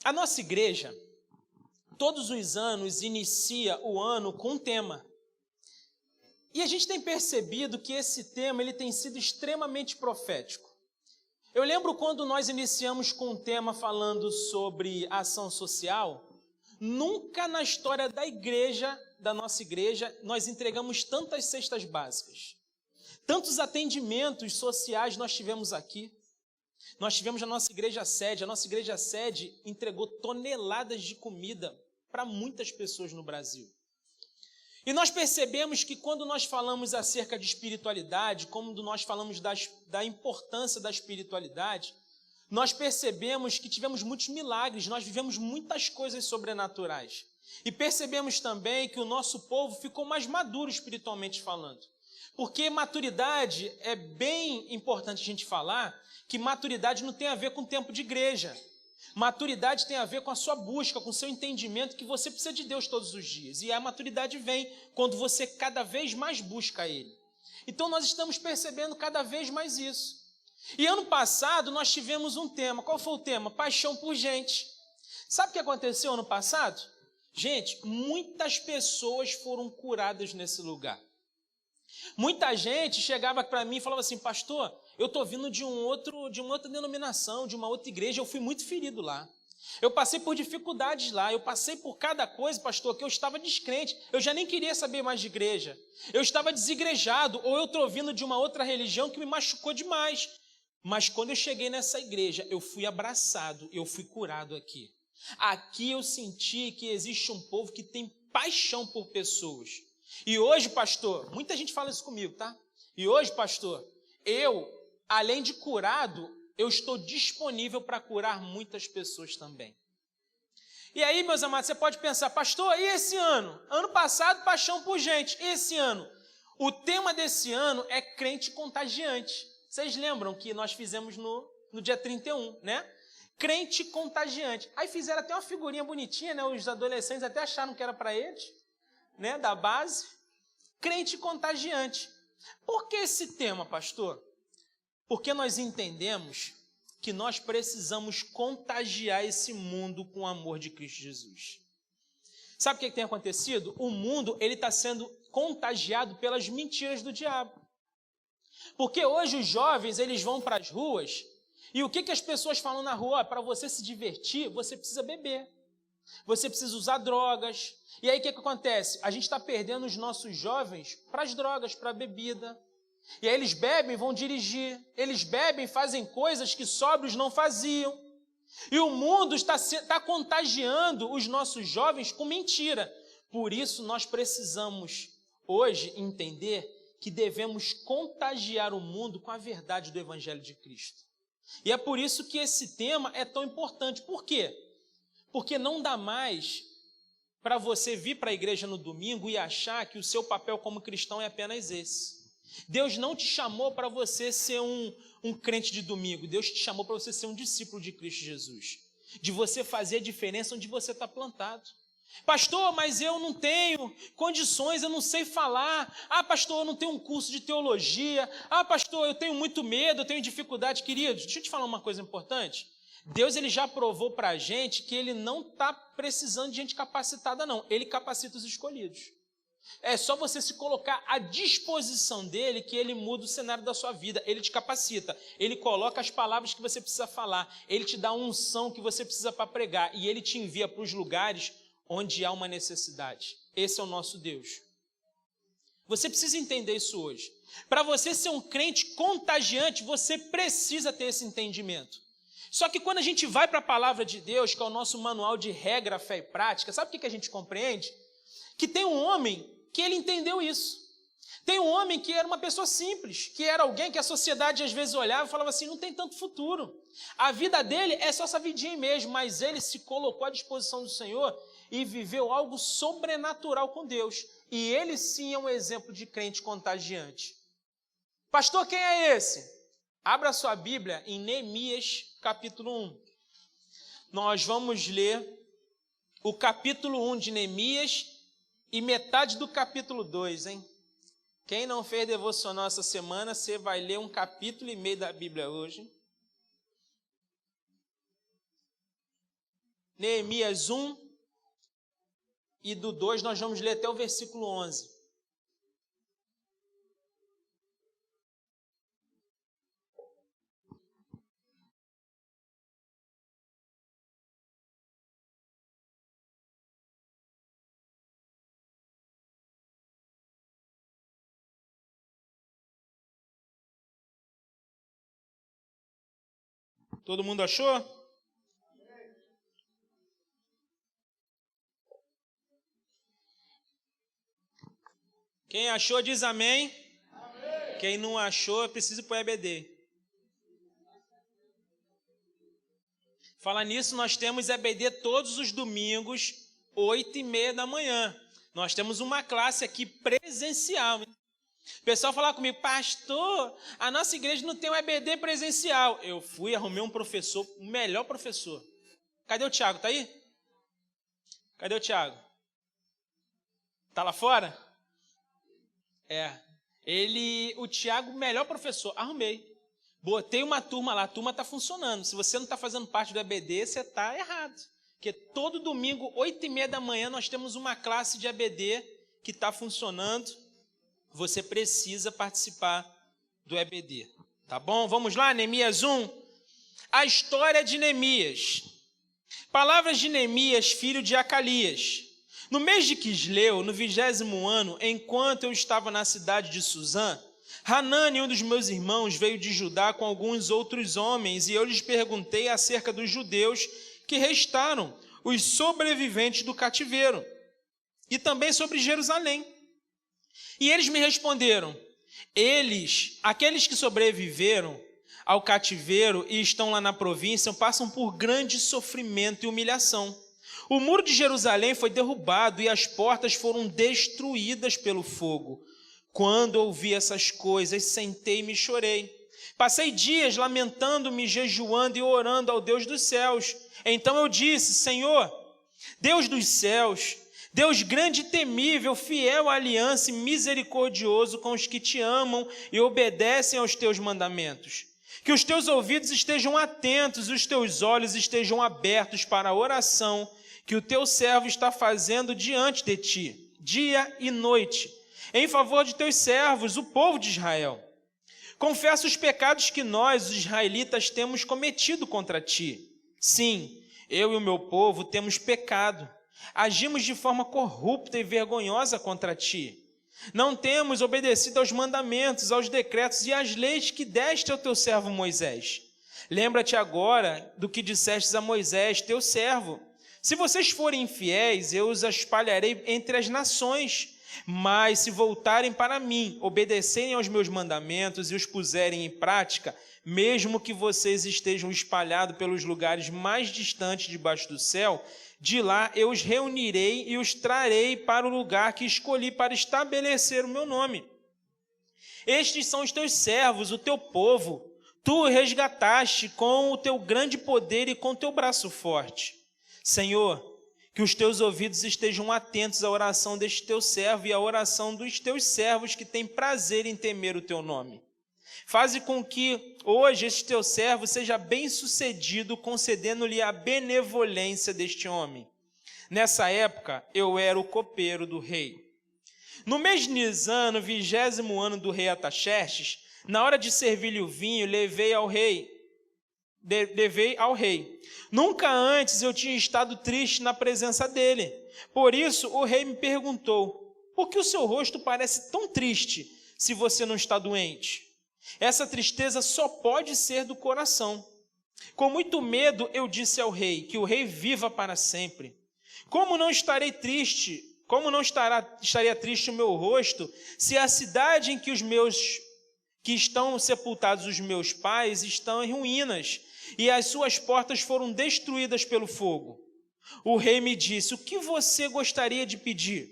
A nossa igreja, todos os anos, inicia o ano com um tema. E a gente tem percebido que esse tema ele tem sido extremamente profético. Eu lembro quando nós iniciamos com um tema falando sobre ação social, nunca na história da igreja, da nossa igreja, nós entregamos tantas cestas básicas. Tantos atendimentos sociais nós tivemos aqui. Nós tivemos a nossa igreja sede entregou toneladas de comida para muitas pessoas no Brasil. E nós percebemos que quando nós falamos acerca de espiritualidade, quando nós falamos da importância da espiritualidade, nós percebemos que tivemos muitos milagres, nós vivemos muitas coisas sobrenaturais. E percebemos também que o nosso povo ficou mais maduro espiritualmente falando. Porque maturidade é bem importante a gente falar que maturidade não tem a ver com tempo de igreja. Maturidade tem a ver com a sua busca, com o seu entendimento que você precisa de Deus todos os dias. E a maturidade vem quando você cada vez mais busca Ele. Então nós estamos percebendo cada vez mais isso. E ano passado nós tivemos um tema. Qual foi o tema? Paixão por gente. Sabe o que aconteceu ano passado? Gente, muitas pessoas foram curadas nesse lugar. Muita gente chegava para mim e falava assim, pastor, eu estou vindo de uma outra denominação, de uma outra igreja, eu fui muito ferido lá. Eu passei por dificuldades lá, eu passei por cada coisa, pastor, que eu estava descrente, eu já nem queria saber mais de igreja. Eu estava desigrejado, ou eu estou vindo de uma outra religião que me machucou demais. Mas quando eu cheguei nessa igreja, eu fui abraçado, eu fui curado aqui. Aqui eu senti que existe um povo que tem paixão por pessoas. E hoje, pastor, muita gente fala isso comigo, tá? E hoje, pastor, eu, além de curado, eu estou disponível para curar muitas pessoas também. E aí, meus amados, você pode pensar, pastor, e esse ano? Ano passado, paixão por gente. E esse ano? O tema desse ano é crente contagiante. Vocês lembram que nós fizemos no dia 31, né? Crente contagiante. Aí fizeram até uma figurinha bonitinha, né? Os adolescentes até acharam que era para eles, né? Da base. Crente contagiante. Por que esse tema, pastor? Porque nós entendemos que nós precisamos contagiar esse mundo com o amor de Cristo Jesus. Sabe o que tem acontecido? O mundo ele está sendo contagiado pelas mentiras do diabo. Porque hoje os jovens eles vão para as ruas e o que as pessoas falam na rua? Para você se divertir, você precisa beber. Você precisa usar drogas. E aí o que acontece? A gente está perdendo os nossos jovens para as drogas, para a bebida. E aí eles bebem, vão dirigir. Eles bebem, fazem coisas que sóbrios não faziam. E o mundo está contagiando os nossos jovens com mentira. Por isso nós precisamos hoje entender que devemos contagiar o mundo com a verdade do Evangelho de Cristo. E é por isso que esse tema é tão importante. Por quê? Porque não dá mais para você vir para a igreja no domingo e achar que o seu papel como cristão é apenas esse. Deus não te chamou para você ser um crente de domingo. Deus te chamou para você ser um discípulo de Cristo Jesus. De você fazer a diferença onde você está plantado. Pastor, mas eu não tenho condições, eu não sei falar. Ah, pastor, eu não tenho um curso de teologia. Ah, pastor, eu tenho muito medo, eu tenho dificuldade. Queridos, deixa eu te falar uma coisa importante. Deus ele já provou para a gente que ele não está precisando de gente capacitada, não. Ele capacita os escolhidos. É só você se colocar à disposição dele que ele muda o cenário da sua vida. Ele te capacita. Ele coloca as palavras que você precisa falar. Ele te dá a unção que você precisa para pregar. E ele te envia para os lugares onde há uma necessidade. Esse é o nosso Deus. Você precisa entender isso hoje. Para você ser um crente contagiante, você precisa ter esse entendimento. Só que quando a gente vai para a palavra de Deus, que é o nosso manual de regra, fé e prática, sabe o que a gente compreende? Que tem um homem que ele entendeu isso. Tem um homem que era uma pessoa simples, que era alguém que a sociedade às vezes olhava e falava assim, não tem tanto futuro. A vida dele é só essa vidinha mesmo, mas ele se colocou à disposição do Senhor e viveu algo sobrenatural com Deus. E ele sim é um exemplo de crente contagiante. Pastor, quem é esse? Abra sua Bíblia em Neemias, capítulo 1. Nós vamos ler o capítulo 1 de Neemias e metade do capítulo 2, hein? Quem não fez devocional essa semana, você vai ler um capítulo e meio da Bíblia hoje. Neemias 1, e do 2 nós vamos ler até o versículo 11. Todo mundo achou? Quem achou diz amém. Amém. Quem não achou, precisa pôr EBD. Falar nisso, nós temos EBD todos os domingos, 8h30 da manhã. Nós temos uma classe aqui presencial. O pessoal fala comigo, pastor, a nossa igreja não tem um EBD presencial. Eu fui, arrumei um professor, o melhor professor. Cadê o Tiago? Tá aí? Cadê o Tiago? Tá lá fora? O Tiago, melhor professor, arrumei. Botei uma turma lá, a turma está funcionando. Se você não está fazendo parte do EBD, você está errado. Porque todo domingo, 8h30 da manhã, nós temos uma classe de EBD que está funcionando. Você precisa participar do EBD. Tá bom? Vamos lá, Neemias 1. A história de Neemias. Palavras de Neemias, filho de Acalias. No mês de Quisleu, no 20º ano, enquanto eu estava na cidade de Suzã, Hanani, um dos meus irmãos, veio de Judá com alguns outros homens, e eu lhes perguntei acerca dos judeus que restaram, os sobreviventes do cativeiro, e também sobre Jerusalém. E eles me responderam, aqueles que sobreviveram ao cativeiro e estão lá na província, passam por grande sofrimento e humilhação. O muro de Jerusalém foi derrubado e as portas foram destruídas pelo fogo. Quando ouvi essas coisas, sentei-me e chorei. Passei dias lamentando-me, jejuando e orando ao Deus dos céus. Então eu disse, Senhor, Deus dos céus, Deus grande e temível, fiel à aliança e misericordioso com os que te amam e obedecem aos teus mandamentos. Que os teus ouvidos estejam atentos e os teus olhos estejam abertos para a oração que o teu servo está fazendo diante de ti, dia e noite, em favor de teus servos, o povo de Israel. Confessa os pecados que nós, os israelitas, temos cometido contra ti. Sim, eu e o meu povo temos pecado. Agimos de forma corrupta e vergonhosa contra ti. Não temos obedecido aos mandamentos, aos decretos e às leis que deste ao teu servo Moisés. Lembra-te agora do que dissestes a Moisés, teu servo. Se vocês forem infiéis, eu os espalharei entre as nações. Mas se voltarem para mim, obedecerem aos meus mandamentos e os puserem em prática, mesmo que vocês estejam espalhados pelos lugares mais distantes debaixo do céu, de lá eu os reunirei e os trarei para o lugar que escolhi para estabelecer o meu nome. Estes são os teus servos, o teu povo. Tu o resgataste com o teu grande poder e com o teu braço forte. Senhor, que os teus ouvidos estejam atentos à oração deste teu servo e à oração dos teus servos que têm prazer em temer o teu nome. Faze com que hoje este teu servo seja bem-sucedido, concedendo-lhe a benevolência deste homem. Nessa época, eu era o copeiro do rei. No mês de Nisan, no 20º ano do rei Artaxerxes, na hora de servir-lhe o vinho, levei ao rei. Nunca antes eu tinha estado triste na presença dele. Por isso, o rei me perguntou, por que o seu rosto parece tão triste se você não está doente? Essa tristeza só pode ser do coração. Com muito medo, eu disse ao rei, que o rei viva para sempre. Como não estaria triste o meu rosto, se a cidade em que estão sepultados os meus pais estão em ruínas, e as suas portas foram destruídas pelo fogo? O rei me disse, o que você gostaria de pedir?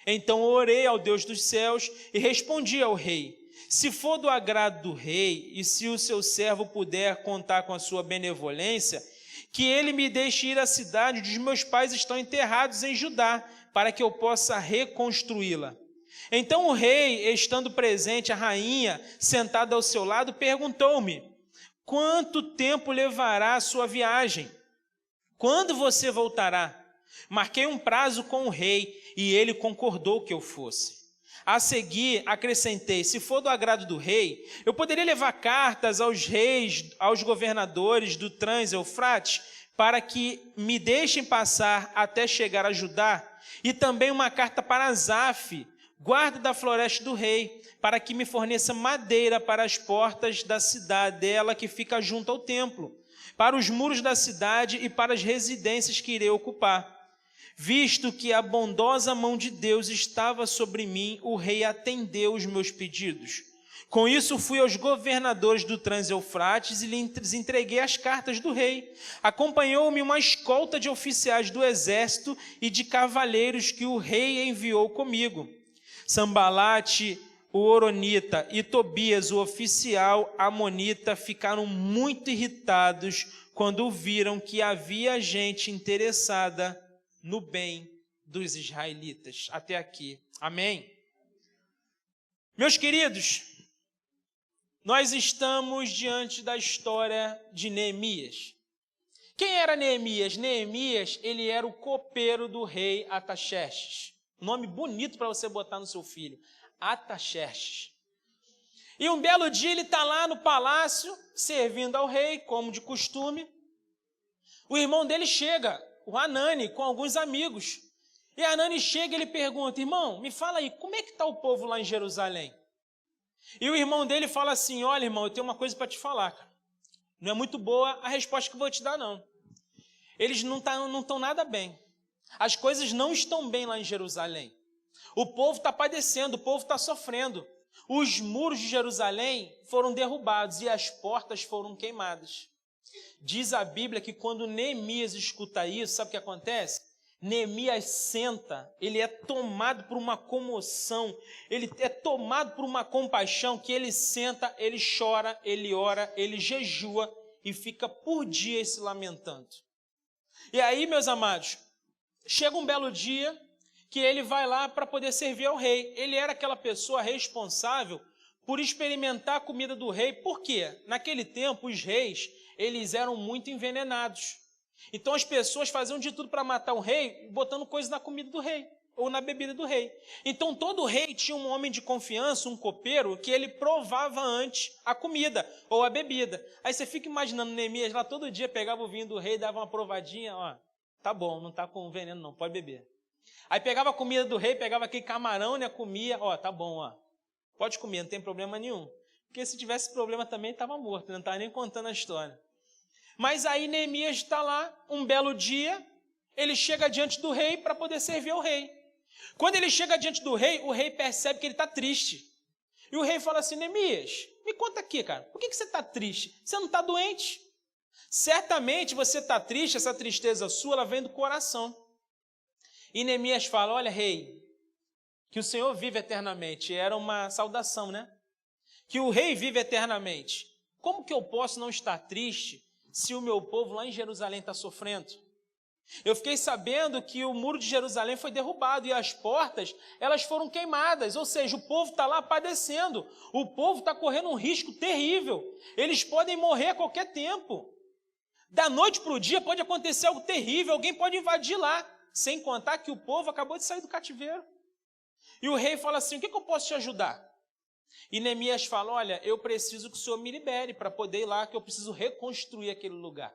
Então orei ao Deus dos céus e respondi ao rei, se for do agrado do rei e se o seu servo puder contar com a sua benevolência, que ele me deixe ir à cidade onde os meus pais estão enterrados em Judá, para que eu possa reconstruí-la. Então o rei, estando presente, a rainha, sentada ao seu lado, perguntou-me, quanto tempo levará a sua viagem? Quando você voltará? Marquei um prazo com o rei e ele concordou que eu fosse. A seguir, acrescentei, se for do agrado do rei, eu poderia levar cartas aos reis, aos governadores do Trans-Eufrates, para que me deixem passar até chegar a Judá, e também uma carta para Asaf, guarda da floresta do rei, para que me forneça madeira para as portas da cidadela que fica junto ao templo, para os muros da cidade e para as residências que irei ocupar. Visto que a bondosa mão de Deus estava sobre mim, o rei atendeu os meus pedidos. Com isso, fui aos governadores do Trans-Eufrates e lhes entreguei as cartas do rei. Acompanhou-me uma escolta de oficiais do exército e de cavaleiros que o rei enviou comigo. Sambalate, o horonita, e Tobias, o oficial amonita, ficaram muito irritados quando viram que havia gente interessada no bem dos israelitas. Até aqui. Amém? Meus queridos, nós estamos diante da história de Neemias. Quem era Neemias? Neemias, ele era o copeiro do rei Artaxerxes. Nome bonito para você botar no seu filho. Artaxerxes. E um belo dia ele está lá no palácio, servindo ao rei, como de costume. O irmão dele chega, o Hanani, com alguns amigos. E Hanani chega e ele pergunta, irmão, me fala aí, como é que está o povo lá em Jerusalém? E o irmão dele fala assim, olha irmão, eu tenho uma coisa para te falar, cara. Não é muito boa a resposta que eu vou te dar, não. Eles não estão nada bem. As coisas não estão bem lá em Jerusalém. O povo está padecendo, o povo está sofrendo. Os muros de Jerusalém foram derrubados e as portas foram queimadas. Diz a Bíblia que quando Neemias escuta isso, sabe o que acontece? Neemias senta, ele é tomado por uma comoção, ele é tomado por uma compaixão que ele senta, ele chora, ele ora, ele jejua e fica por dia se lamentando. E aí, meus amados, chega um belo dia que ele vai lá para poder servir ao rei. Ele era aquela pessoa responsável por experimentar a comida do rei. Por quê? Naquele tempo, os reis, eles eram muito envenenados. Então as pessoas faziam de tudo para matar o rei, botando coisas na comida do rei, ou na bebida do rei. Então todo rei tinha um homem de confiança, um copeiro, que ele provava antes a comida, ou a bebida. Aí você fica imaginando Neemias lá todo dia, pegava o vinho do rei, dava uma provadinha, ó, tá bom, não tá com veneno não, pode beber. Aí pegava a comida do rei, pegava aquele camarão, né, comia, ó, tá bom, ó, pode comer, não tem problema nenhum. Porque se tivesse problema também, estava morto, não estava nem contando a história. Mas aí Neemias está lá, um belo dia, ele chega diante do rei para poder servir ao rei. Quando ele chega diante do rei, o rei percebe que ele está triste. E o rei fala assim, Neemias, me conta aqui, cara, por que você está triste? Você não está doente? Certamente você está triste, essa tristeza sua, ela vem do coração. E Neemias fala, olha, rei, que o Senhor vive eternamente. Era uma saudação, né? Que o rei vive eternamente. Como que eu posso não estar triste se o meu povo lá em Jerusalém está sofrendo? Eu fiquei sabendo que o muro de Jerusalém foi derrubado e as portas, elas foram queimadas, ou seja, o povo está lá padecendo, o povo está correndo um risco terrível, eles podem morrer a qualquer tempo. Da noite para o dia pode acontecer algo terrível, alguém pode invadir lá, sem contar que o povo acabou de sair do cativeiro. E o rei fala assim, o que eu posso te ajudar? E Neemias fala, olha, eu preciso que o Senhor me libere para poder ir lá, que eu preciso reconstruir aquele lugar.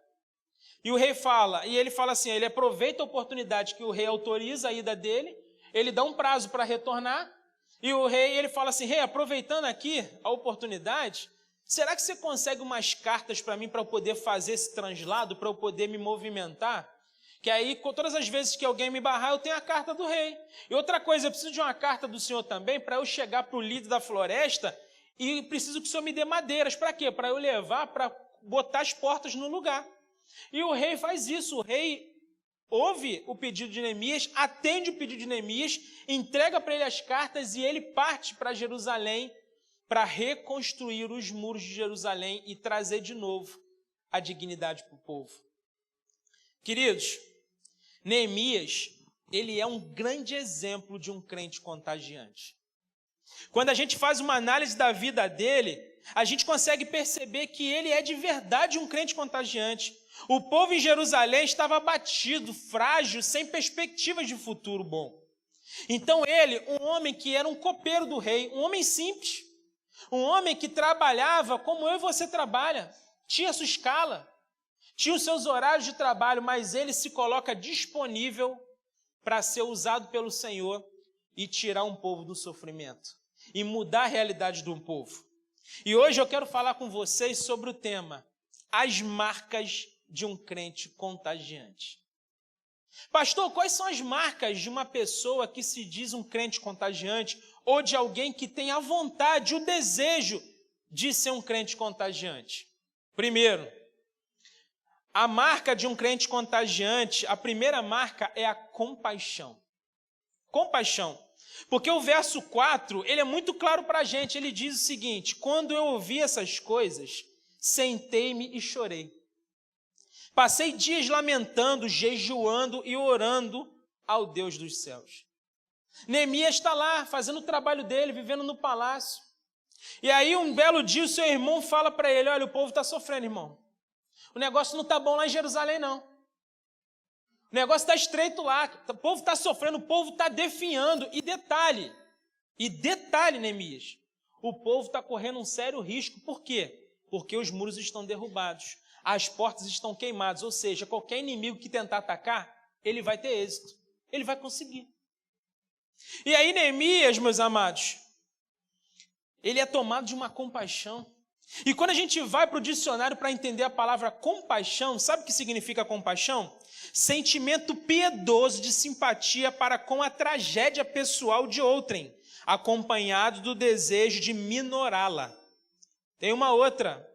E o rei fala, e ele fala assim, ele aproveita a oportunidade que o rei autoriza a ida dele, ele dá um prazo para retornar, e o rei, ele fala assim, rei, aproveitando aqui a oportunidade, será que você consegue umas cartas para mim, para eu poder fazer esse translado, para eu poder me movimentar? Que aí, todas as vezes que alguém me barrar, eu tenho a carta do rei. E outra coisa, eu preciso de uma carta do Senhor também, para eu chegar para o líder da floresta, e preciso que o Senhor me dê madeiras. Para quê? Para eu levar, para botar as portas no lugar. E o rei faz isso, o rei ouve o pedido de Neemias, atende o pedido de Neemias, entrega para ele as cartas e ele parte para Jerusalém para reconstruir os muros de Jerusalém e trazer de novo a dignidade para o povo. Queridos, Neemias, ele é um grande exemplo de um crente contagiante. Quando a gente faz uma análise da vida dele, a gente consegue perceber que ele é de verdade um crente contagiante. O povo em Jerusalém estava abatido, frágil, sem perspectivas de futuro bom. Então ele, um homem que era um copeiro do rei, um homem simples, um homem que trabalhava como eu e você trabalha, tinha sua escala, tinha os seus horários de trabalho, mas ele se coloca disponível para ser usado pelo Senhor e tirar um povo do sofrimento e mudar a realidade de um povo. E hoje eu quero falar com vocês sobre o tema, as marcas de um crente contagiante. Pastor, quais são as marcas de uma pessoa que se diz um crente contagiante ou de alguém que tem a vontade, o desejo de ser um crente contagiante? Primeiro, a marca de um crente contagiante, a primeira marca é a compaixão. Compaixão. Porque o verso 4, ele é muito claro para a gente, ele diz o seguinte, quando eu ouvi essas coisas, sentei-me e chorei. Passei dias lamentando, jejuando e orando ao Deus dos céus. Neemias está lá, fazendo o trabalho dele, vivendo no palácio. E aí, um belo dia, o seu irmão fala para ele, olha, o povo está sofrendo, irmão. O negócio não está bom lá em Jerusalém, não. O negócio está estreito lá, o povo está sofrendo, o povo está definhando. E detalhe, Neemias, o povo está correndo um sério risco. Por quê? Porque os muros estão derrubados. As portas estão queimadas, ou seja, qualquer inimigo que tentar atacar, ele vai ter êxito, ele vai conseguir. E aí Neemias, meus amados, ele é tomado de uma compaixão. E quando a gente vai para o dicionário para entender a palavra compaixão, sabe o que significa compaixão? Sentimento piedoso de simpatia para com a tragédia pessoal de outrem, acompanhado do desejo de minorá-la. Tem uma outra,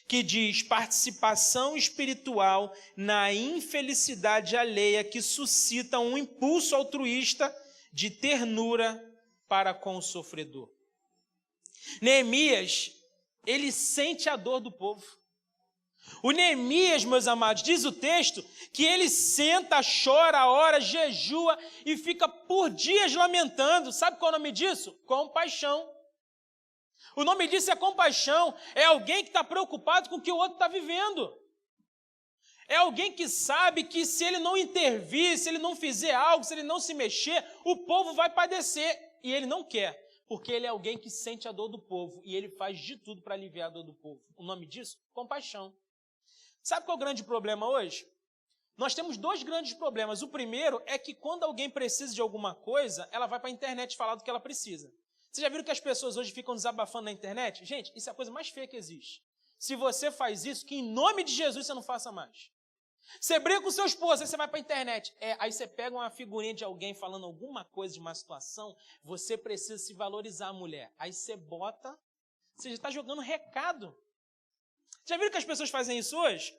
que diz participação espiritual na infelicidade alheia que suscita um impulso altruísta de ternura para com o sofredor. Neemias, ele sente a dor do povo. O Neemias, meus amados, diz o texto que ele senta, chora, ora, jejua e fica por dias lamentando. Sabe qual é o nome disso? Compaixão. O nome disso é compaixão, é alguém que está preocupado com o que o outro está vivendo. É alguém que sabe que se ele não intervir, se ele não fizer algo, se ele não se mexer, o povo vai padecer. E ele não quer, porque ele é alguém que sente a dor do povo e ele faz de tudo para aliviar a dor do povo. O nome disso? Compaixão. Sabe qual é o grande problema hoje? Nós temos dois grandes problemas. O primeiro é que quando alguém precisa de alguma coisa, ela vai para a internet falar do que ela precisa. Vocês já viram que as pessoas hoje ficam desabafando na internet? Gente, isso é a coisa mais feia que existe. Se você faz isso, que em nome de Jesus você não faça mais. Você briga com o seu esposo, aí você vai para a internet. Aí você pega uma figurinha de alguém falando alguma coisa de uma situação, você precisa se valorizar, mulher. Aí você bota, você já está jogando recado. Já viram que as pessoas fazem isso hoje?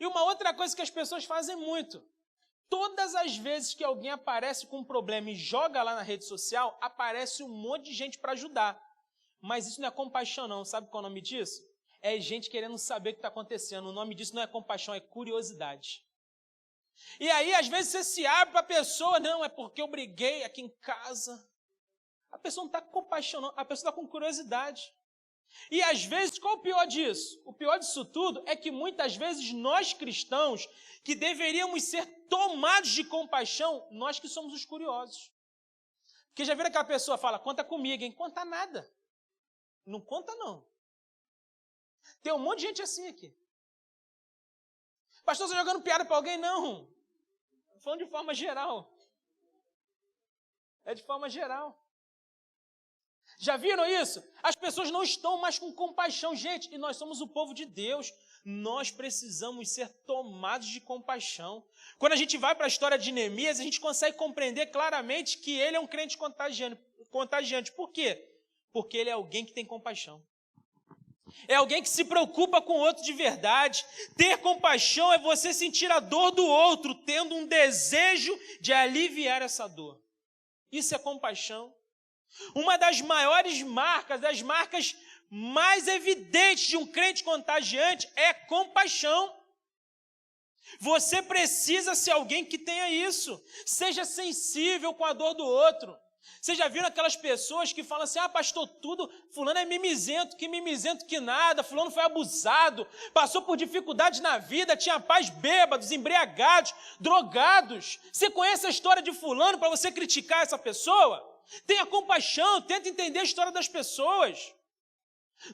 E uma outra coisa que as pessoas fazem muito. Todas as vezes que alguém aparece com um problema e joga lá na rede social, aparece um monte de gente para ajudar. Mas isso não é compaixão, não. Sabe qual é o nome disso? É gente querendo saber o que está acontecendo. O nome disso não é compaixão, é curiosidade. E aí, às vezes, você se abre para a pessoa, não, é porque eu briguei aqui em casa. A pessoa não está com compaixão, não. A pessoa está com curiosidade. E às vezes, qual o pior disso? O pior disso tudo é que muitas vezes nós cristãos, que deveríamos ser tomados de compaixão, nós que somos os curiosos. Porque já viram aquela pessoa fala, conta comigo, hein? Conta nada. Não conta não. Tem um monte de gente assim aqui. Pastor, você está jogando piada para alguém? Não. Estou falando de forma geral. É de forma geral. Já viram isso? As pessoas não estão mais com compaixão. Gente, e nós somos o povo de Deus. Nós precisamos ser tomados de compaixão. Quando a gente vai para a história de Neemias, a gente consegue compreender claramente que ele é um crente contagiante. Por quê? Porque ele é alguém que tem compaixão. É alguém que se preocupa com o outro de verdade. Ter compaixão é você sentir a dor do outro, tendo um desejo de aliviar essa dor. Isso é compaixão. Uma das maiores marcas, das marcas mais evidentes de um crente contagiante é compaixão. Você precisa ser alguém que tenha isso. Seja sensível com a dor do outro. Vocês já viram aquelas pessoas que falam assim, pastor, tudo, fulano é mimizento que nada, fulano foi abusado, passou por dificuldades na vida, tinha pais bêbados, embriagados, drogados. Você conhece a história de fulano para você criticar essa pessoa? Tenha compaixão, tenta entender a história das pessoas.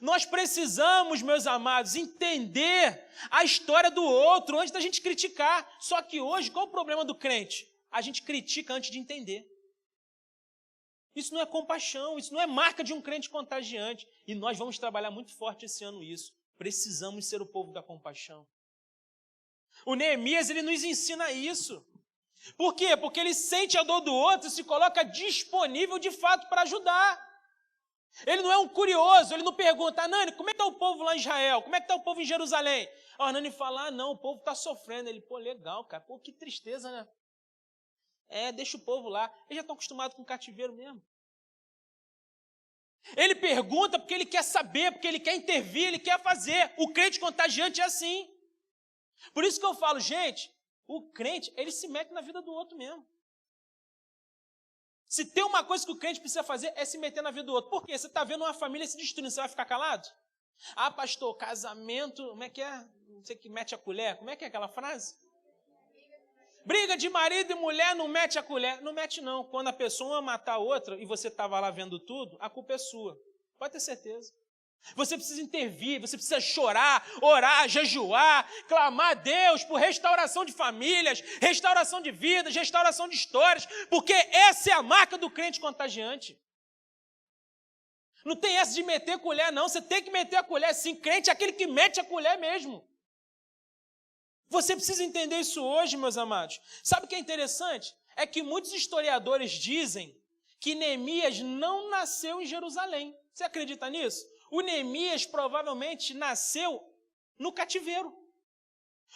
Nós precisamos, meus amados, entender a história do outro antes da gente criticar. Só que hoje, qual o problema do crente? A gente critica antes de entender. Isso não é compaixão, isso não é marca de um crente contagiante. E nós vamos trabalhar muito forte esse ano isso. Precisamos ser o povo da compaixão. O Neemias, ele nos ensina isso. Por quê? Porque ele sente a dor do outro e se coloca disponível de fato para ajudar. Ele não é um curioso, ele não pergunta, Anani, como é que está o povo lá em Israel? Como é que está o povo em Jerusalém? A Anani fala, não, o povo está sofrendo. Ele, legal, cara, que tristeza, né? Deixa o povo lá. Eles já estão acostumados com o cativeiro mesmo. Ele pergunta porque ele quer saber, porque ele quer intervir, ele quer fazer. O crente contagiante é assim. Por isso que eu falo, gente, o crente, ele se mete na vida do outro mesmo. Se tem uma coisa que o crente precisa fazer, é se meter na vida do outro. Por quê? Você está vendo uma família se destruindo, você vai ficar calado? Pastor, casamento, como é que é? Não sei que mete a colher. Como é que é aquela frase? Briga de marido e mulher, não mete a colher. Não mete não. Quando a pessoa matar a outra e você estava lá vendo tudo, a culpa é sua. Pode ter certeza. Você precisa intervir, você precisa chorar, orar, jejuar, clamar a Deus por restauração de famílias, restauração de vidas, restauração de histórias, porque essa é a marca do crente contagiante. Não tem essa de meter a colher, não. Você tem que meter a colher, sim. Crente é aquele que mete a colher mesmo. Você precisa entender isso hoje, meus amados. Sabe o que é interessante? É que muitos historiadores dizem que Neemias não nasceu em Jerusalém. Você acredita nisso? O Neemias provavelmente nasceu no cativeiro.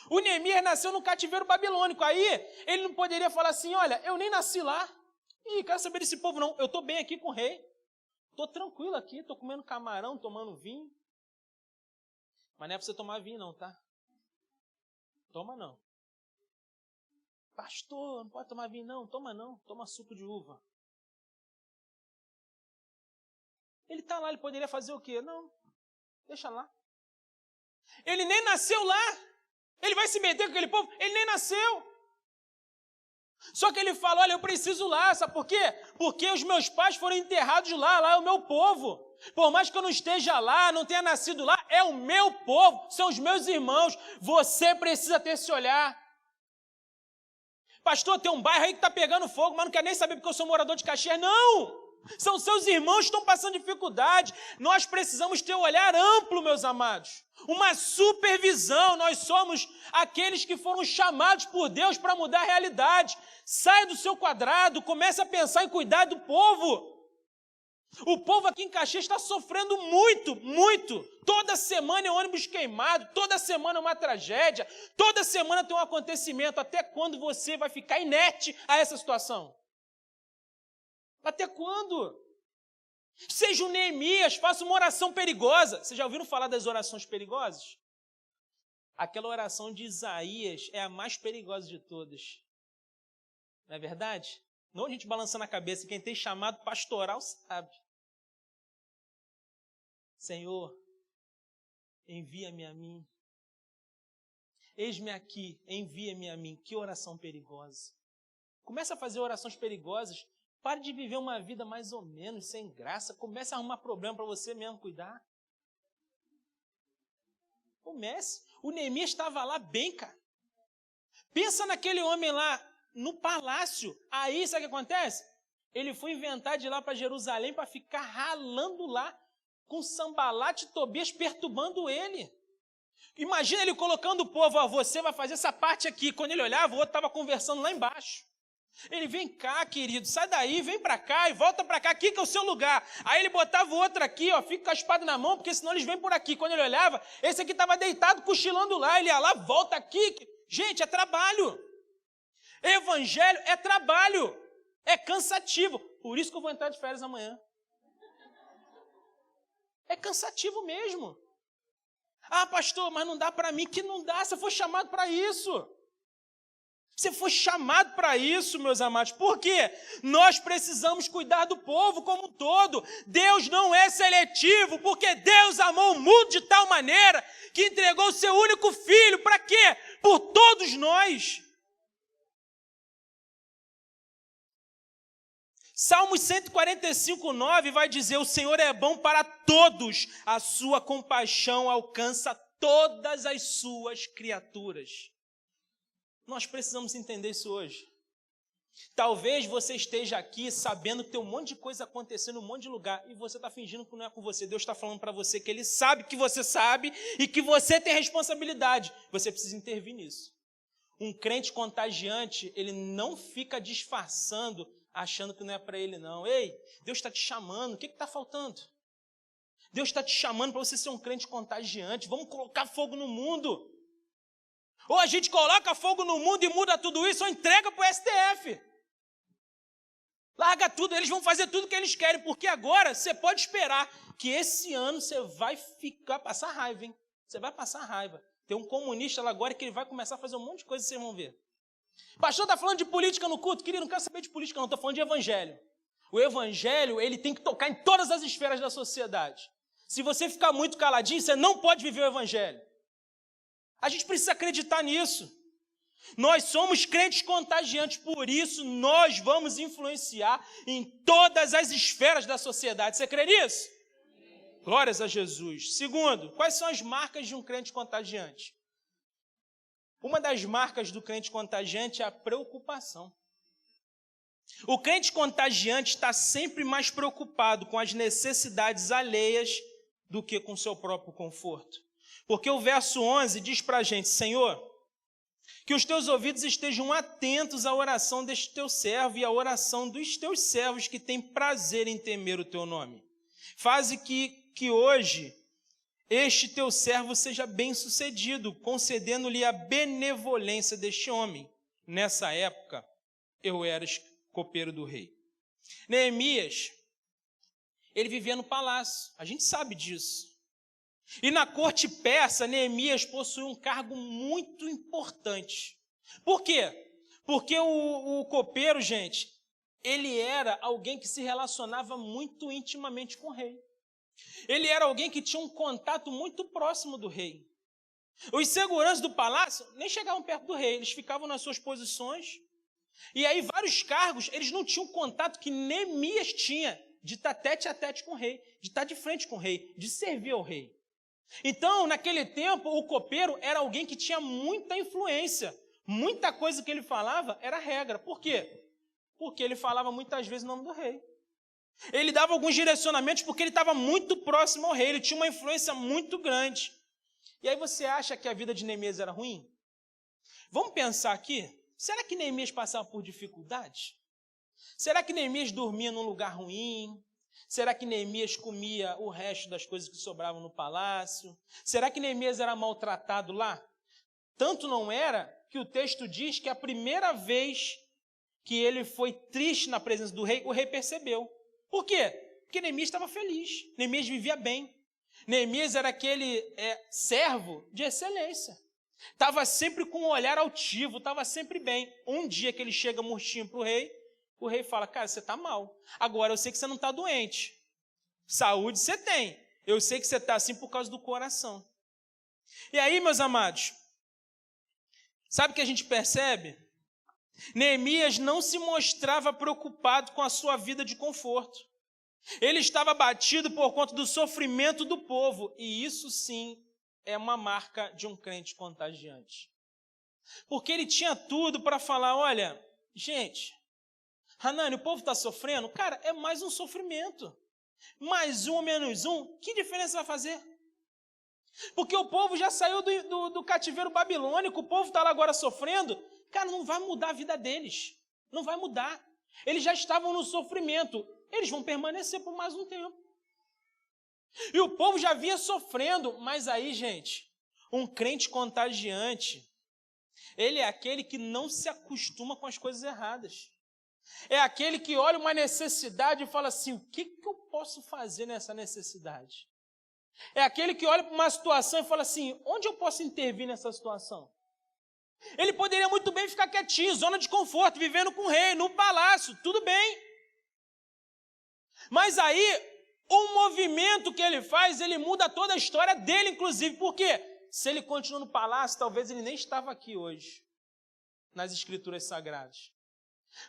O Neemias nasceu no cativeiro babilônico. Aí ele não poderia falar assim, olha, eu nem nasci lá. Quero saber desse povo não. Eu estou bem aqui com o rei. Estou tranquilo aqui, estou comendo camarão, tomando vinho. Mas não é para você tomar vinho não, tá? Toma não. Pastor, não pode tomar vinho não. Toma suco de uva. Ele está lá, ele poderia fazer o quê? Não, deixa lá. Ele nem nasceu lá. Ele vai se meter com aquele povo? Ele nem nasceu. Só que ele fala, olha, eu preciso lá, sabe por quê? Porque os meus pais foram enterrados lá é o meu povo. Por mais que eu não esteja lá, não tenha nascido lá, é o meu povo, são os meus irmãos. Você precisa ter esse olhar. Pastor, tem um bairro aí que está pegando fogo, mas não quer nem saber porque eu sou morador de Caxias. Não! São seus irmãos que estão passando dificuldade. Nós precisamos ter um olhar amplo, meus amados. Uma supervisão. Nós somos aqueles que foram chamados por Deus para mudar a realidade. Saia do seu quadrado, comece a pensar em cuidar do povo. O povo aqui em Caxias está sofrendo muito, muito. Toda semana é ônibus queimado, toda semana é uma tragédia, toda semana tem um acontecimento. Até quando você vai ficar inerte a essa situação? Até quando? Seja um Neemias, faça uma oração perigosa. Vocês já ouviram falar das orações perigosas? Aquela oração de Isaías é a mais perigosa de todas. Não é verdade? Não a gente balançando a cabeça, quem tem chamado pastoral sabe. Senhor, envia-me a mim. Eis-me aqui, envia-me a mim. Que oração perigosa. Começa a fazer orações perigosas. Pare de viver uma vida mais ou menos sem graça. Comece a arrumar problema para você mesmo cuidar. Comece. O Neemias estava lá bem, cara. Pensa naquele homem lá no palácio. Aí, sabe o que acontece? Ele foi inventar de ir lá para Jerusalém para ficar ralando lá com Sambalate e Tobias perturbando ele. Imagina ele colocando o povo, você vai fazer essa parte aqui. Quando ele olhava, o outro estava conversando lá embaixo. Ele, vem cá, querido, sai daí, vem para cá e volta para cá, aqui que é o seu lugar. Aí ele botava o outro aqui, fica com a espada na mão, porque senão eles vêm por aqui. Quando ele olhava, esse aqui estava deitado, cochilando lá, ele ia lá, volta aqui. Gente, é trabalho. Evangelho é trabalho, é cansativo. Por isso que eu vou entrar de férias amanhã. É cansativo mesmo. Pastor, mas não dá para mim. Que não dá, você foi chamado para isso. Você foi chamado para isso, meus amados. Por quê? Nós precisamos cuidar do povo como um todo. Deus não é seletivo, porque Deus amou o mundo de tal maneira que entregou o seu único filho. Para quê? Por todos nós. Salmos 145:9 vai dizer: o Senhor é bom para todos, a sua compaixão alcança todas as suas criaturas. Nós precisamos entender isso hoje. Talvez você esteja aqui sabendo que tem um monte de coisa acontecendo em um monte de lugar e você está fingindo que não é com você. Deus está falando para você que Ele sabe que você sabe e que você tem responsabilidade. Você precisa intervir nisso. Um crente contagiante, ele não fica disfarçando, achando que não é para ele não. Ei, Deus está te chamando, o que está faltando? Deus está te chamando para você ser um crente contagiante. Vamos colocar fogo no mundo. Ou a gente coloca fogo no mundo e muda tudo isso, ou entrega para o STF. Larga tudo, eles vão fazer tudo o que eles querem, porque agora você pode esperar que esse ano você vai passar raiva, hein? Você vai passar raiva. Tem um comunista lá agora que ele vai começar a fazer um monte de coisa, vocês vão ver. Pastor, está falando de política no culto? Querido, não quero saber de política não, estou falando de evangelho. O evangelho, ele tem que tocar em todas as esferas da sociedade. Se você ficar muito caladinho, você não pode viver o evangelho. A gente precisa acreditar nisso. Nós somos crentes contagiantes, por isso nós vamos influenciar em todas as esferas da sociedade. Você crê nisso? Glórias a Jesus. Segundo, quais são as marcas de um crente contagiante? Uma das marcas do crente contagiante é a preocupação. O crente contagiante está sempre mais preocupado com as necessidades alheias do que com seu próprio conforto. Porque o verso 11 diz para a gente: Senhor, que os teus ouvidos estejam atentos à oração deste teu servo e à oração dos teus servos que têm prazer em temer o teu nome. Faze que hoje este teu servo seja bem-sucedido, concedendo-lhe a benevolência deste homem. Nessa época, eu era copeiro do rei. Neemias, ele vivia no palácio, a gente sabe disso. E na corte persa, Neemias possuía um cargo muito importante. Por quê? Porque o copeiro, gente, ele era alguém que se relacionava muito intimamente com o rei. Ele era alguém que tinha um contato muito próximo do rei. Os seguranças do palácio nem chegavam perto do rei, eles ficavam nas suas posições. E aí vários cargos, eles não tinham o contato que Neemias tinha, de estar tete a tete com o rei, de estar de frente com o rei, de servir ao rei. Então, naquele tempo, o copeiro era alguém que tinha muita influência. Muita coisa que ele falava era regra. Por quê? Porque ele falava muitas vezes o nome do rei. Ele dava alguns direcionamentos porque ele estava muito próximo ao rei. Ele tinha uma influência muito grande. E aí você acha que a vida de Neemias era ruim? Vamos pensar aqui. Será que Neemias passava por dificuldades? Será que Neemias dormia num lugar ruim? Será que Neemias comia o resto das coisas que sobravam no palácio? Será que Neemias era maltratado lá? Tanto não era que o texto diz que a primeira vez que ele foi triste na presença do rei, o rei percebeu. Por quê? Porque Neemias estava feliz, Neemias vivia bem. Neemias era aquele servo de excelência. Estava sempre com um olhar altivo, estava sempre bem. Um dia que ele chega murchinho para o rei fala: cara, você está mal. Agora, eu sei que você não está doente. Saúde você tem. Eu sei que você está assim por causa do coração. E aí, meus amados, sabe o que a gente percebe? Neemias não se mostrava preocupado com a sua vida de conforto. Ele estava abatido por conta do sofrimento do povo. E isso sim é uma marca de um crente contagiante. Porque ele tinha tudo para falar: olha, gente, Hanani, o povo está sofrendo? Cara, é mais um sofrimento. Mais um ou menos um, que diferença vai fazer? Porque o povo já saiu do cativeiro babilônico, o povo está lá agora sofrendo. Cara, não vai mudar a vida deles. Não vai mudar. Eles já estavam no sofrimento. Eles vão permanecer por mais um tempo. E o povo já vinha sofrendo. Mas aí, gente, um crente contagiante, ele é aquele que não se acostuma com as coisas erradas. É aquele que olha uma necessidade e fala assim: o que eu posso fazer nessa necessidade? É aquele que olha para uma situação e fala assim: onde eu posso intervir nessa situação? Ele poderia muito bem ficar quietinho, zona de conforto, vivendo com o rei, no palácio, tudo bem. Mas aí, o movimento que ele faz, ele muda toda a história dele, inclusive. Por quê? Se ele continua no palácio, talvez ele nem estava aqui hoje, nas Escrituras Sagradas.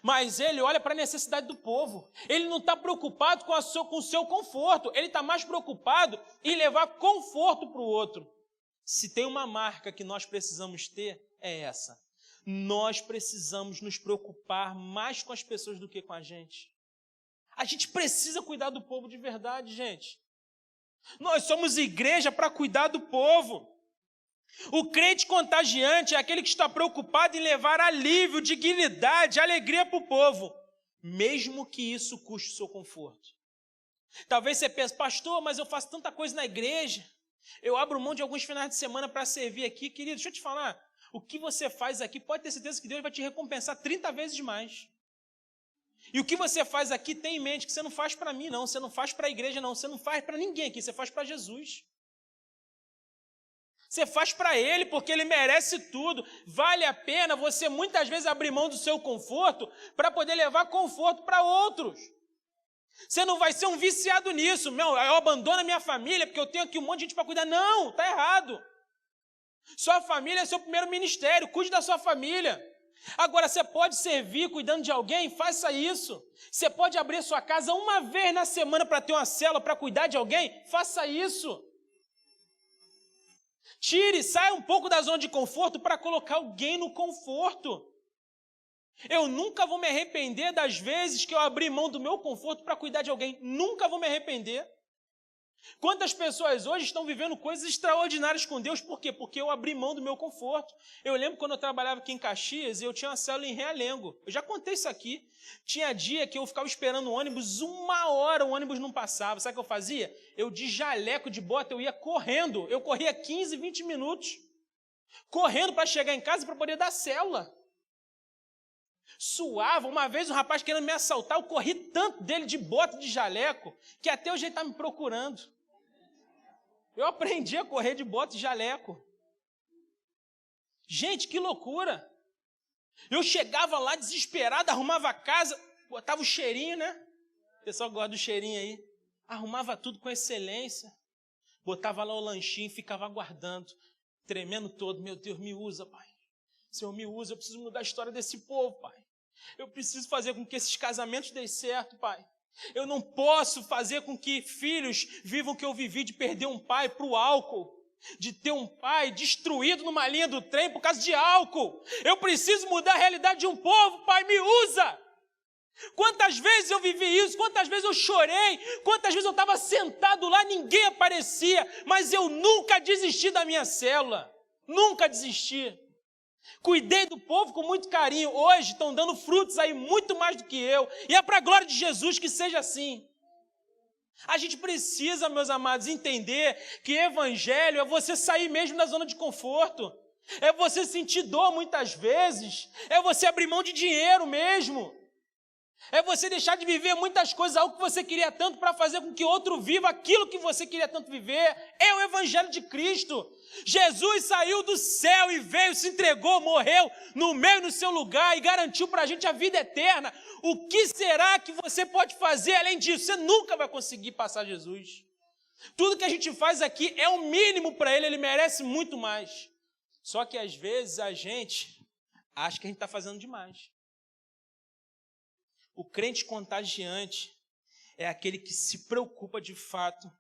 Mas ele olha para a necessidade do povo. Ele não está preocupado com o seu conforto. Ele está mais preocupado em levar conforto para o outro. Se tem uma marca que nós precisamos ter, é essa. Nós precisamos nos preocupar mais com as pessoas do que com a gente. A gente precisa cuidar do povo de verdade, gente. Nós somos igreja para cuidar do povo. O crente contagiante é aquele que está preocupado em levar alívio, dignidade, alegria para o povo, mesmo que isso custe o seu conforto. Talvez você pense, pastor, mas eu faço tanta coisa na igreja, eu abro mão de alguns finais de semana para servir aqui. Querido, deixa eu te falar, o que você faz aqui, pode ter certeza que Deus vai te recompensar 30 vezes mais. E o que você faz aqui, tem em mente que você não faz para mim, não, você não faz para a igreja, não, você não faz para ninguém aqui, você faz para Jesus. Você faz para Ele, porque Ele merece tudo. Vale a pena você muitas vezes abrir mão do seu conforto para poder levar conforto para outros. Você não vai ser um viciado nisso. Meu, eu abandono a minha família porque eu tenho aqui um monte de gente para cuidar. Não, está errado. Sua família é seu primeiro ministério, cuide da sua família. Agora, você pode servir cuidando de alguém? Faça isso. Você pode abrir sua casa uma vez na semana para ter uma célula, para cuidar de alguém? Faça isso. Saia um pouco da zona de conforto para colocar alguém no conforto. Eu nunca vou me arrepender das vezes que eu abri mão do meu conforto para cuidar de alguém. Nunca vou me arrepender. Quantas pessoas hoje estão vivendo coisas extraordinárias com Deus? Por quê? Porque eu abri mão do meu conforto. Eu lembro quando eu trabalhava aqui em Caxias e eu tinha uma célula em Realengo. Eu já contei isso aqui. Tinha dia que eu ficava esperando o ônibus, 1 hora o ônibus não passava. Sabe o que eu fazia? Eu de jaleco, de bota, eu ia correndo. Eu corria 15, 20 minutos. Correndo para chegar em casa para poder dar célula. Suava. Uma vez um rapaz querendo me assaltar, eu corri tanto dele de bota, de jaleco, que até hoje ele está me procurando. Eu aprendi a correr de bota e jaleco. Gente, que loucura! Eu chegava lá desesperado, arrumava a casa, botava o cheirinho, né? O pessoal gosta do cheirinho aí. Arrumava tudo com excelência. Botava lá o lanchinho, ficava aguardando, tremendo todo. Meu Deus, me usa, Pai. Senhor, me usa, eu preciso mudar a história desse povo, Pai. Eu preciso fazer com que esses casamentos deem certo, Pai. Eu não posso fazer com que filhos vivam o que eu vivi, de perder um pai para o álcool, de ter um pai destruído numa linha do trem por causa de álcool. Eu preciso mudar a realidade de um povo, Pai, me usa. Quantas vezes eu vivi isso, quantas vezes eu chorei, quantas vezes eu estava sentado lá, ninguém aparecia, mas eu nunca desisti da minha célula, nunca desisti. Cuidei do povo com muito carinho. Hoje estão dando frutos aí muito mais do que eu. E é para a glória de Jesus que seja assim. A gente precisa, meus amados, entender que evangelho é você sair mesmo da zona de conforto. É você sentir dor muitas vezes. É você abrir mão de dinheiro mesmo. É você deixar de viver muitas coisas, algo que você queria tanto, para fazer com que outro viva aquilo que você queria tanto viver. É o evangelho de Cristo. Jesus saiu do céu e veio, se entregou, morreu no meio do seu lugar e garantiu para a gente a vida eterna. O que será que você pode fazer além disso? Você nunca vai conseguir passar Jesus. Tudo que a gente faz aqui é o mínimo para Ele, Ele merece muito mais. Só que às vezes a gente acha que a gente está fazendo demais. O crente contagiante é aquele que se preocupa de fato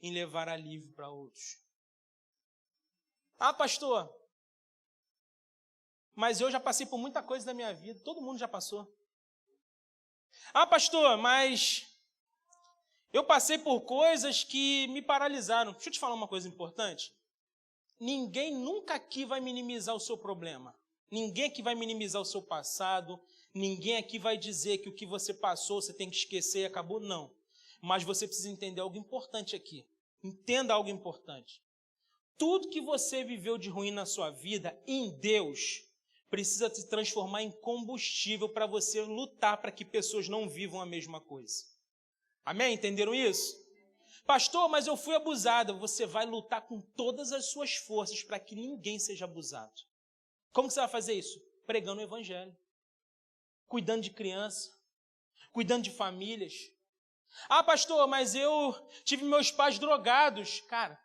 em levar alívio para outros. Ah, pastor, mas eu já passei por muita coisa na minha vida, todo mundo já passou. Ah, pastor, mas eu passei por coisas que me paralisaram. Deixa eu te falar uma coisa importante. Ninguém nunca aqui vai minimizar o seu problema. Ninguém aqui vai minimizar o seu passado. Ninguém aqui vai dizer que o que você passou você tem que esquecer e acabou. Não. Mas você precisa entender algo importante aqui. Entenda algo importante. Tudo que você viveu de ruim na sua vida, em Deus, precisa se transformar em combustível para você lutar para que pessoas não vivam a mesma coisa. Amém? Entenderam isso? Pastor, mas eu fui abusado. Você vai lutar com todas as suas forças para que ninguém seja abusado. Como que você vai fazer isso? Pregando o evangelho, cuidando de criança, cuidando de famílias. Ah, pastor, mas eu tive meus pais drogados. Cara,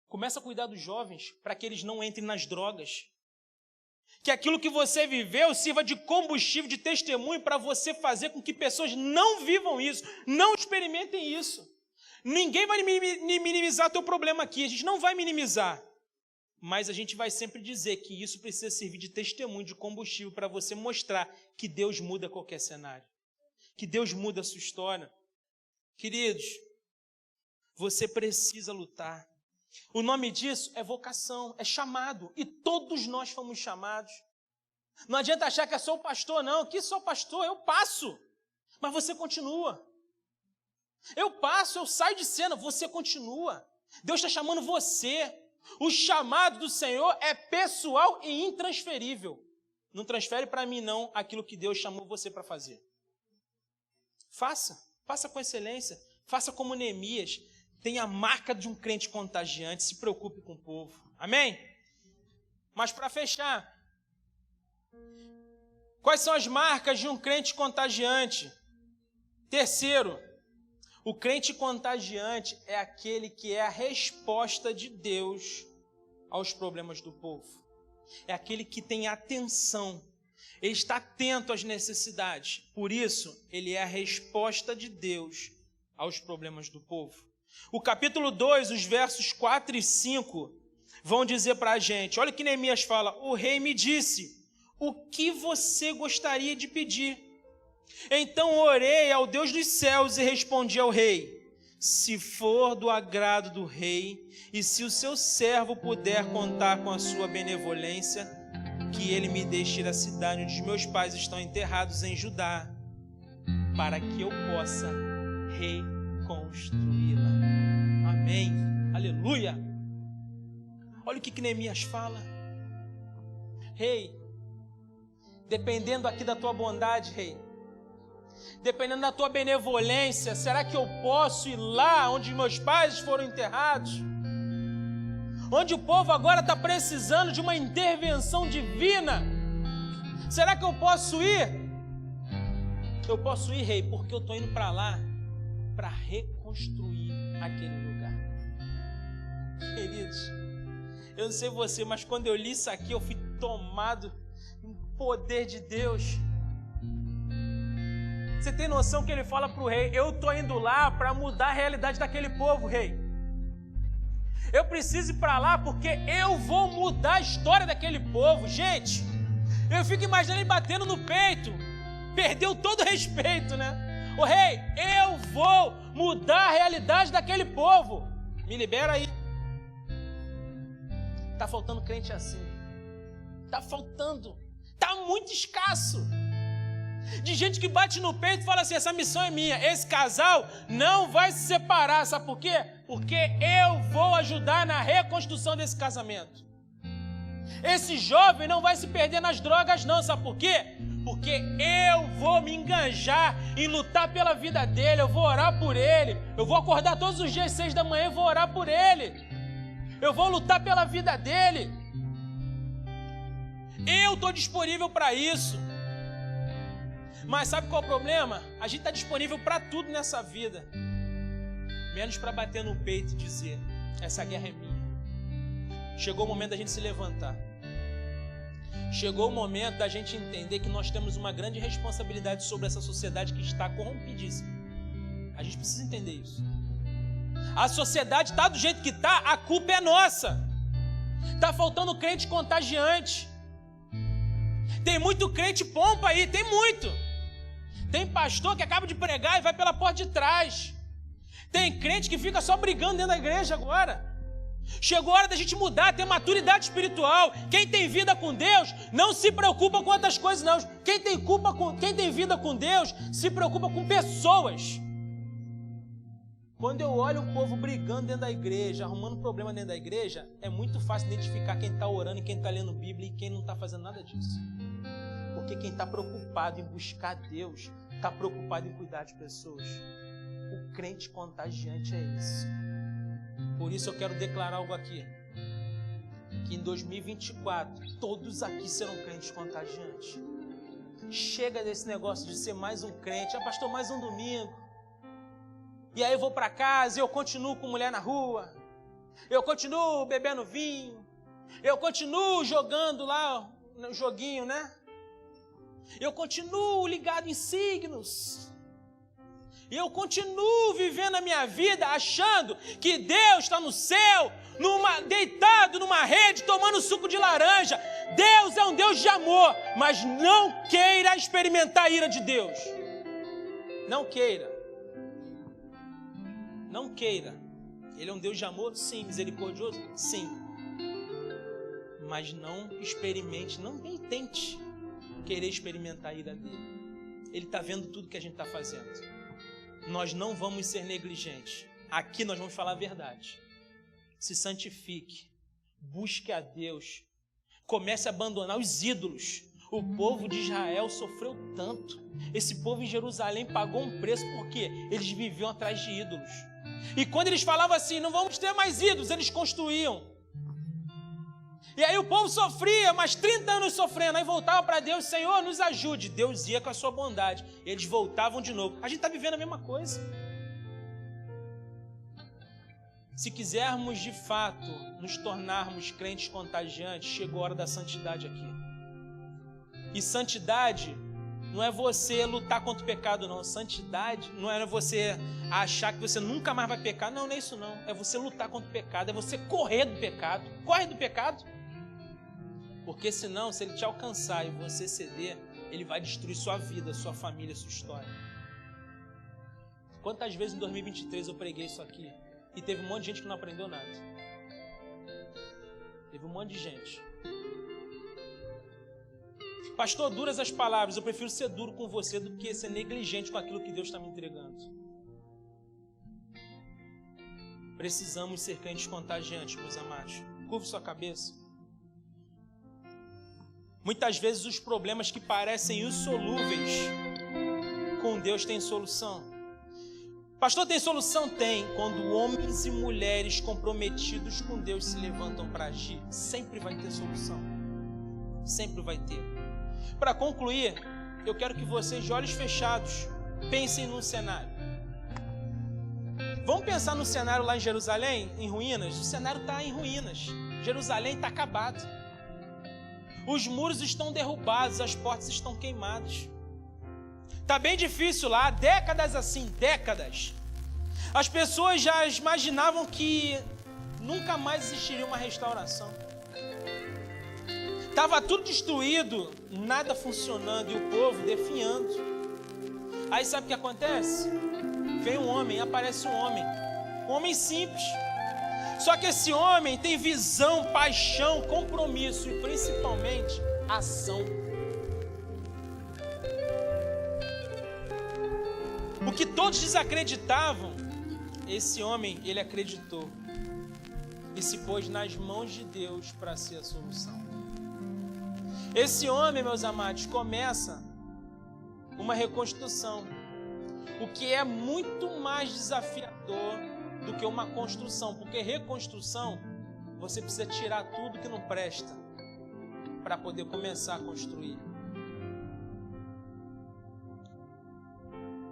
começa a cuidar dos jovens para que eles não entrem nas drogas. Que aquilo que você viveu sirva de combustível, de testemunho para você fazer com que pessoas não vivam isso, não experimentem isso. Ninguém vai minimizar teu problema aqui, a gente não vai minimizar. Mas a gente vai sempre dizer que isso precisa servir de testemunho, de combustível para você mostrar que Deus muda qualquer cenário, que Deus muda a sua história. Queridos, você precisa lutar. O nome disso é vocação, é chamado. E todos nós fomos chamados. Não adianta achar que é só o pastor, não. Que sou pastor, eu passo. Mas você continua. Eu passo, eu saio de cena, você continua. Deus está chamando você. O chamado do Senhor é pessoal e intransferível. Não transfere para mim, não, aquilo que Deus chamou você para fazer. Faça com excelência. Faça como Neemias. Tem a marca de um crente contagiante, se preocupe com o povo. Amém? Mas para fechar, quais são as marcas de um crente contagiante? Terceiro, o crente contagiante é aquele que é a resposta de Deus aos problemas do povo. É aquele que tem atenção, ele está atento às necessidades. Por isso, ele é a resposta de Deus aos problemas do povo. O capítulo 2, os versos 4 e 5, vão dizer para a gente, olha o que Neemias fala, o rei me disse, o que você gostaria de pedir? Então orei ao Deus dos céus e respondi ao rei, se for do agrado do rei, e se o seu servo puder contar com a sua benevolência, que ele me deixe ir à cidade onde os meus pais estão enterrados em Judá, para que eu possa reconstruí-la. Amém. Aleluia. Olha o que Neemias fala. Rei, dependendo aqui da tua bondade, rei, dependendo da tua benevolência, será que eu posso ir lá onde meus pais foram enterrados? Onde o povo agora está precisando de uma intervenção divina? Será que eu posso ir? Eu posso ir, rei, porque eu estou indo para lá para reconstruir aquele lugar. Queridos, eu não sei você, mas quando eu li isso aqui, eu fui tomado no poder de Deus. Você tem noção que ele fala para o rei, eu estou indo lá para mudar a realidade daquele povo, rei. Eu preciso ir para lá porque eu vou mudar a história daquele povo. Gente, eu fico imaginando ele batendo no peito. Perdeu todo o respeito, né? Ô rei, eu vou mudar a realidade daquele povo. Me libera aí. Tá faltando crente assim. Tá faltando. Tá muito escasso. De gente que bate no peito e fala assim, essa missão é minha. Esse casal não vai se separar. Sabe por quê? Porque eu vou ajudar na reconstrução desse casamento. Esse jovem não vai se perder nas drogas não. Sabe por quê? Porque eu vou me enganjar em lutar pela vida dele. Eu vou orar por ele. Eu vou acordar todos os dias 6 da manhã e vou orar por ele. Eu vou lutar pela vida dele. Eu estou disponível para isso. Mas sabe qual é o problema? A gente está disponível para tudo nessa vida, menos para bater no peito e dizer, essa guerra é minha. Chegou o momento da gente se levantar. Chegou o momento da gente entender que nós temos uma grande responsabilidade sobre essa sociedade que está corrompidíssima. A gente precisa entender isso. A sociedade está do jeito que está, a culpa é nossa. Está faltando crente contagiante. Tem muito crente pompa aí, tem muito. Tem pastor que acaba de pregar e vai pela porta de trás. Tem crente que fica só brigando dentro da igreja agora. Chegou a hora da gente mudar, ter maturidade espiritual. Quem tem vida com Deus não se preocupa com outras coisas, não. Quem tem vida com Deus se preocupa com pessoas. Quando eu olho o povo brigando dentro da igreja, arrumando problema dentro da igreja, é muito fácil identificar quem está orando e quem está lendo Bíblia e quem não está fazendo nada disso. Porque quem está preocupado em buscar Deus, está preocupado em cuidar de pessoas. O crente contagiante é isso. Por isso eu quero declarar algo aqui. que em 2024 todos aqui serão crentes contagiantes. Chega desse negócio de ser mais um crente. Pastor, mais um domingo. E aí eu vou para casa e eu continuo com mulher na rua. Eu continuo bebendo vinho. Eu continuo jogando lá no joguinho, né? Eu continuo ligado em signos. E eu continuo vivendo a minha vida achando que Deus está no céu, deitado numa rede, tomando suco de laranja. Deus é um Deus de amor, mas não queira experimentar a ira de Deus. Não queira. Não queira. Ele é um Deus de amor? Sim. Misericordioso? Sim. Mas não experimente, nem tente querer experimentar a ira dele. Ele está vendo tudo que a gente está fazendo. Nós não vamos ser negligentes. Aqui nós vamos falar a verdade. Se santifique. Busque a Deus. Comece a abandonar os ídolos. O povo de Israel sofreu tanto. Esse povo em Jerusalém pagou um preço porque eles viviam atrás de ídolos. E quando eles falavam assim, não vamos ter mais ídolos, eles construíam. E aí o povo sofria, mais 30 anos sofrendo, aí voltava para Deus, Senhor, nos ajude. Deus ia com a sua bondade. Eles voltavam de novo. A gente está vivendo a mesma coisa. Se quisermos de fato nos tornarmos crentes contagiantes, chegou a hora da santidade aqui. E santidade não é você lutar contra o pecado, não. Santidade não é você achar que você nunca mais vai pecar. Não, não é isso não. É você lutar contra o pecado, é você correr do pecado. Corre do pecado. Porque senão, se ele te alcançar e você ceder, ele vai destruir sua vida, sua família, sua história. Quantas vezes em 2023 eu preguei isso aqui e teve um monte de gente que não aprendeu nada. Teve um monte de gente. Pastor, duras as palavras, eu prefiro ser duro com você do que ser negligente com aquilo que Deus está me entregando. Precisamos ser crentes contagiantes, meus amados. Curve sua cabeça. Muitas vezes os problemas que parecem insolúveis, com Deus tem solução. Pastor, tem solução? Tem. Quando homens e mulheres comprometidos com Deus se levantam para agir, sempre vai ter solução. Sempre vai ter. Para concluir, eu quero que vocês, de olhos fechados, pensem num cenário. Vamos pensar no cenário lá em Jerusalém, em ruínas? O cenário está em ruínas. Jerusalém está acabado. Os muros estão derrubados, as portas estão queimadas. Está bem difícil lá, décadas assim, décadas. As pessoas já imaginavam que nunca mais existiria uma restauração. Estava tudo destruído, nada funcionando e o povo definhando. Aí sabe o que acontece? Vem um homem, aparece um homem simples. Só que esse homem tem visão, paixão, compromisso e principalmente ação. O que todos desacreditavam, esse homem, ele acreditou e se pôs nas mãos de Deus para ser a solução. Esse homem, meus amados, começa uma reconstrução, o que é muito mais desafiador do que uma construção, porque reconstrução, você precisa tirar tudo que não presta para poder começar a construir.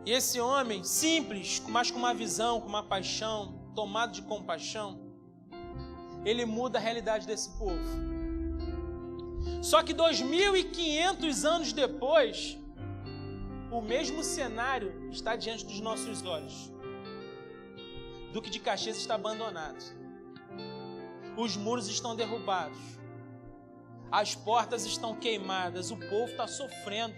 E esse homem, simples, mas com uma visão, com uma paixão, tomado de compaixão, ele muda a realidade desse povo. Só que 2.500 anos depois, o mesmo cenário está diante dos nossos olhos. Duque de Caxias está abandonado. Os muros estão derrubados. As portas estão queimadas. O povo está sofrendo.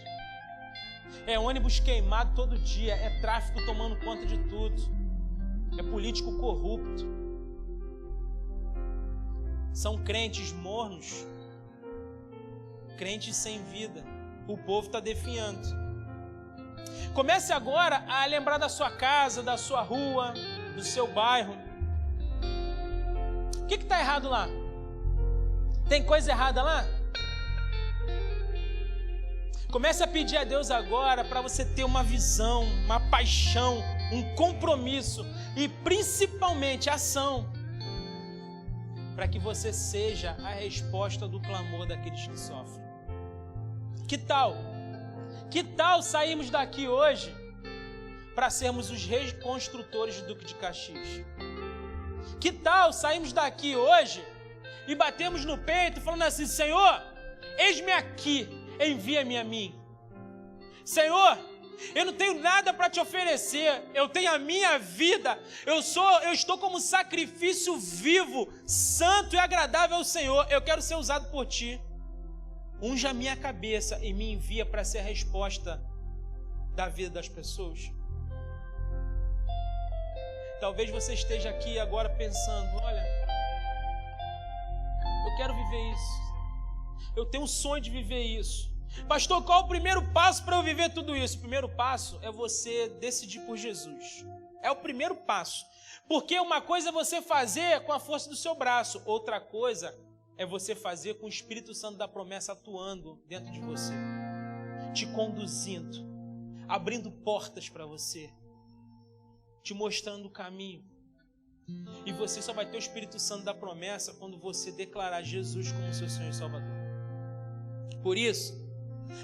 É ônibus queimado todo dia. É tráfico tomando conta de tudo. É político corrupto. São crentes mornos. Crentes sem vida. O povo está definhando. Comece agora a lembrar da sua casa, da sua rua, do seu bairro. O que está errado lá? Tem coisa errada lá? Comece a pedir a Deus agora para você ter uma visão, uma paixão, um compromisso e principalmente ação para que você seja a resposta do clamor daqueles que sofrem. Que tal? Que tal sairmos daqui hoje para sermos os reconstrutores do Duque de Caxias? Que tal sairmos daqui hoje e batemos no peito falando assim: Senhor, eis-me aqui, envia-me a mim. Senhor, eu não tenho nada para te oferecer, eu tenho a minha vida, eu estou como sacrifício vivo, santo e agradável ao Senhor, eu quero ser usado por ti. Unja a minha cabeça e me envia para ser a resposta da vida das pessoas. Talvez você esteja aqui agora pensando: olha, eu quero viver isso, eu tenho um sonho de viver isso. Pastor, qual é o primeiro passo para eu viver tudo isso? O primeiro passo é você decidir por Jesus. É o primeiro passo. Porque uma coisa é você fazer com a força do seu braço, outra coisa é você fazer com o Espírito Santo da promessa atuando dentro de você, te conduzindo, abrindo portas para você, te mostrando o caminho. E você só vai ter o Espírito Santo da promessa quando você declarar Jesus como seu Senhor e Salvador. Por isso,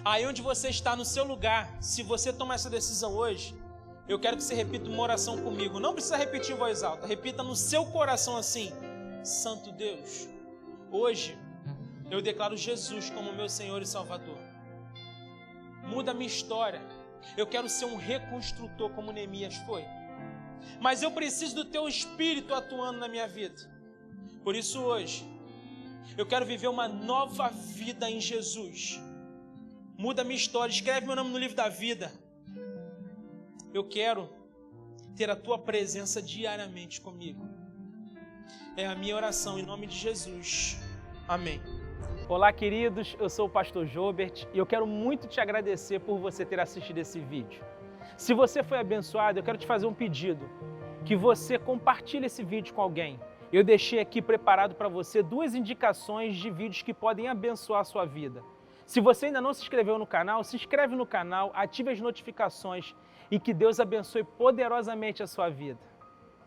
aí onde você está no seu lugar, se você tomar essa decisão hoje, eu quero que você repita uma oração comigo. Não precisa repetir em voz alta, repita no seu coração assim: Santo Deus, hoje eu declaro Jesus como meu Senhor e Salvador. Muda a minha história. Eu quero ser um reconstrutor como Neemias foi. Mas eu preciso do teu Espírito atuando na minha vida. Por isso hoje, eu quero viver uma nova vida em Jesus. Muda a minha história, escreve meu nome no livro da vida. Eu quero ter a tua presença diariamente comigo. É a minha oração em nome de Jesus. Amém. Olá, queridos, eu sou o pastor Jobert e eu quero muito te agradecer por você ter assistido esse vídeo. Se você foi abençoado, eu quero te fazer um pedido, que você compartilhe esse vídeo com alguém. Eu deixei aqui preparado para você 2 indicações de vídeos que podem abençoar a sua vida. Se você ainda não se inscreveu no canal, se inscreve no canal, ative as notificações e que Deus abençoe poderosamente a sua vida.